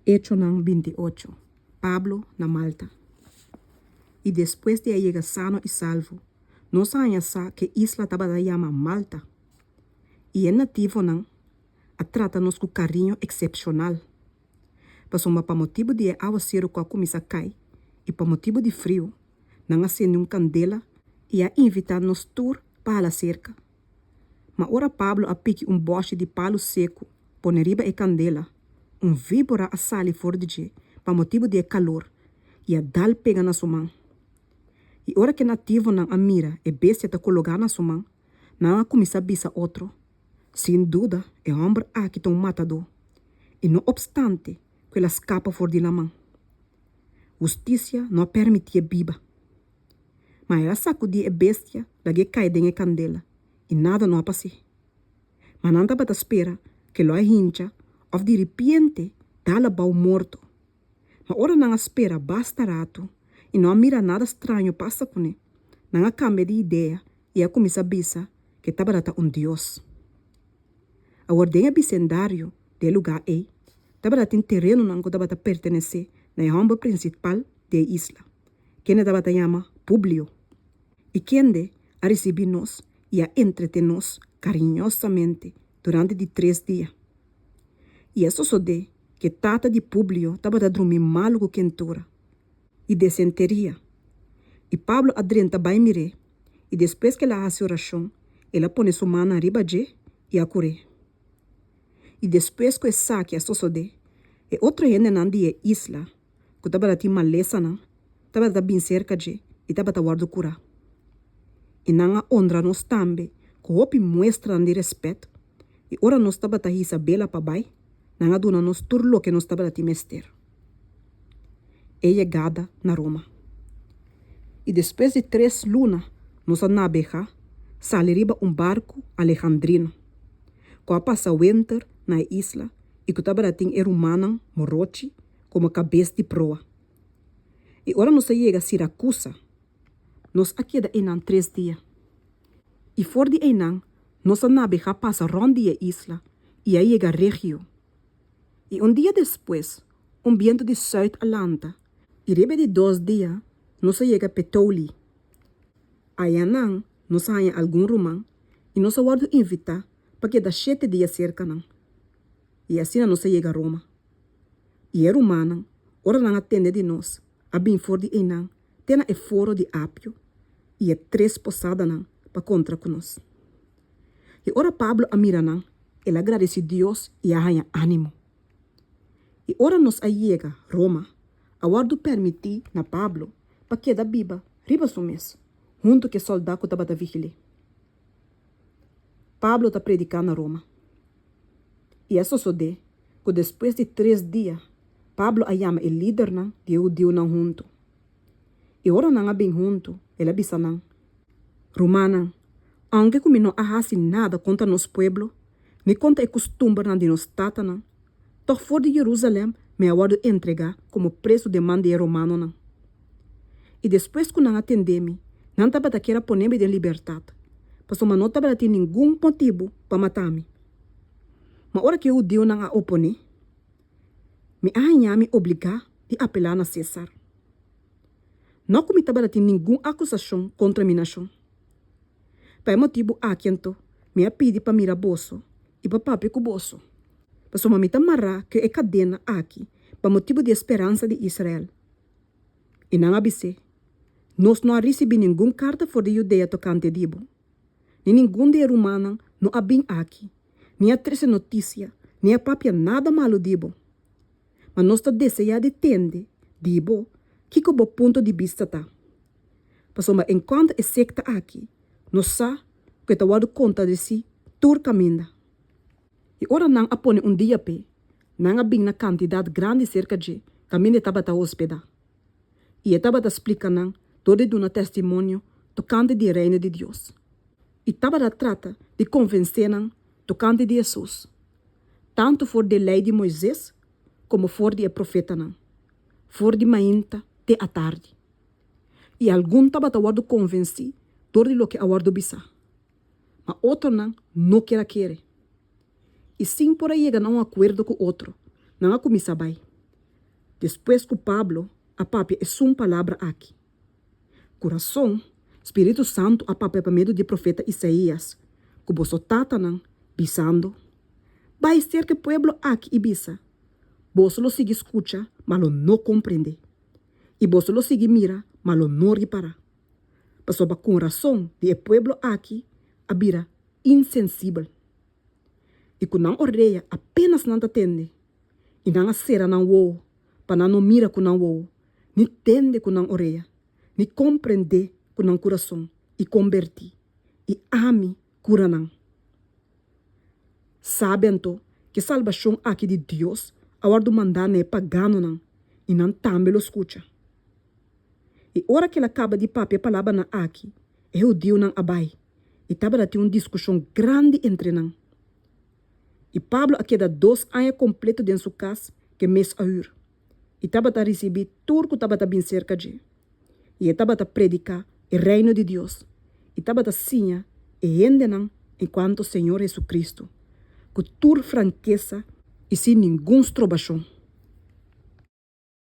Hecho nang 28. Pablo na Malta. E depois de llegar sano e salvo, não sa que isla estava da llama Malta. E é nativo nang a trata-nos com carinho excepcional. Passou para motivo de água cero com a comissa cai e para motivo de frio, nang acende candela e a invitar-nos tour para a cerca. Mas ora Pablo a pique boche de palo seco, poneriba e candela, víbora a sali fora de je, para motivo de calor, e a dal pega na sua mão. E ora que nativo não a mira e bestia ta colocar na sua mão, não a começa a bisa outro. Sem dúvida, é homem aqui tão matador. E não obstante, que ela escapa fora de la mão. Justiça não permitia biba. Mas ela sacudia a bestia, da que cai dentro candela, e nada não passou. Mas não estava à espera que ela hincha, ou de repente, dá-la bau morto. Mas ora não espera basta rato, e não mira nada estranho passa com ele. Não cambia de ideia, e a começa a bisa que estava data Deus. A ordem bicendário de lugar é, estava data em terreno não estava a pertencer na ramba principal da isla, que estava a chama Publio. E quem a receber nós e a entreter-nos carinhosamente durante de 3 dias. E isso só de que tata de Publio estava a dormir mal com quentura e desenteria. E Pablo adrenta bem mire, e depois que ela hace oração, ela põe sua mão arriba de e a cure. E depois que saque a só de, e outra gente na dia isla, que estava a ter maleza não, estava a bem cerca de e estava a guardar cura. E não a honra nos também, que hopi mostra de respeito, e ora nós estava a hisa bela para bai, não a dona nos turlo que nós estava a ter mester. É chegada na Roma. E depois de 3 lunas, nós navegar, saliriba barco alejandrino, que passa winter na isla e que estava a ter humana morochi como cabeça de proa. E ora nós chega a Siracusa, nós aqui da Enan 3 dias. E fora de Enan, nós navegar passa ronde a isla e aí chega a Regio. E dia depois, viento de Zuid-Atlanta, e rebe de 2 dias, nós chega a Petoli. Aí não, nós há algum romano e nós guardo invitar para que da 7 dias cerca não. E assim nós chega a Roma. E é romana, ora não atende de nós, a bem fora de Enan, tem a foro de Apio e é 3 posadas não para contra com nós. E ora Pablo a mira não, ele agradece a Deus e a ânimo. E ora nós a chega Roma, a guardo permitir na Pablo para que da biba riba sumes, junto que soldado estava a vigilar. Pablo está predicando na Roma. E é só de que depois de 3 dias, Pablo a chama o líder não de judeu não junto. E ora não a bem junto, ele avisa não. Romana, aunque como não hace nada contra nosso pueblo, nem contra o costume de nos tata não, toch fora de Jerusalém me aguardo entregar como preso de mão de romano não. E depois que não atendeu-me, não estava a querer poner-me de liberdade, porque não estava a ter nenhum motivo para matar-me. Mas hora que o Deus não a opone, me me obrigar a apelar a César. Não como estava a ter nenhuma acusação contra minha nação. Para motivo aquento, me pedi para mirar bolso e para papi com bolso. Mas me tamará que é cadena aqui para motivo de esperança de Israel. E não abisse. Nós não recebemos nenhuma carta fora de Judeia tocante a Dibo. Nem nenhum de romana não abim aqui. Nem a triste notícia, nem a papia nada malo Dibo. Mas nós está desejando de tende, Dibo, que como ponto de vista está. Mas enquanto é secta aqui, nós sabemos que está dando conta de si, tur caminha. E ora não apone dia pé, não abim na quantidade grande cerca de caminho estava a hospedar. E estava a explicar não, todo de um testemunho tocante de reino de Deus. E estava a trata de convencer não, tocante de Jesus. Tanto for de lei de Moisés, como for de profeta não. For de mainta, de à tarde. E algum estava a convencer todo o que a guardo bisa. Mas outro não quer. E sim por aí chega a um acordo com outro, não a começa bem. Depois que Pablo, a papia é uma palavra aqui. Coração, Espírito Santo, a papia para medo de profeta Isaías, que você tatanan, bisando. Vai ser que o pueblo aqui e bisa. Você lo sigue escucha, mas lo não compreende. E você lo sigue mira, mas lo não repara. Passou com razão de o pueblo aqui, a bira insensível. E que não ordeia apenas não atende. E não acera não uou, para não mira com não uou, nem tende com não orelha, nem compreende com não coração, e converti, e ame cura não. Sabe então que salvação aqui de Deus, a hora do mandar é pagano não, e não também lo escuta. E hora que ele acaba de papel a palavra na aqui, é o Deus não abai, e estava a ter uma discussão grande entre não. E Pablo aqui dá 2 anos completo dentro sua casa, que mês a hora. E estava a receber tudo que estava a bem cerca de. E estava a predicar o reino de Deus. E estava a sinha e ainda não enquanto o Senhor Jesus Cristo. Com toda franqueza e sem nenhuma estrobação.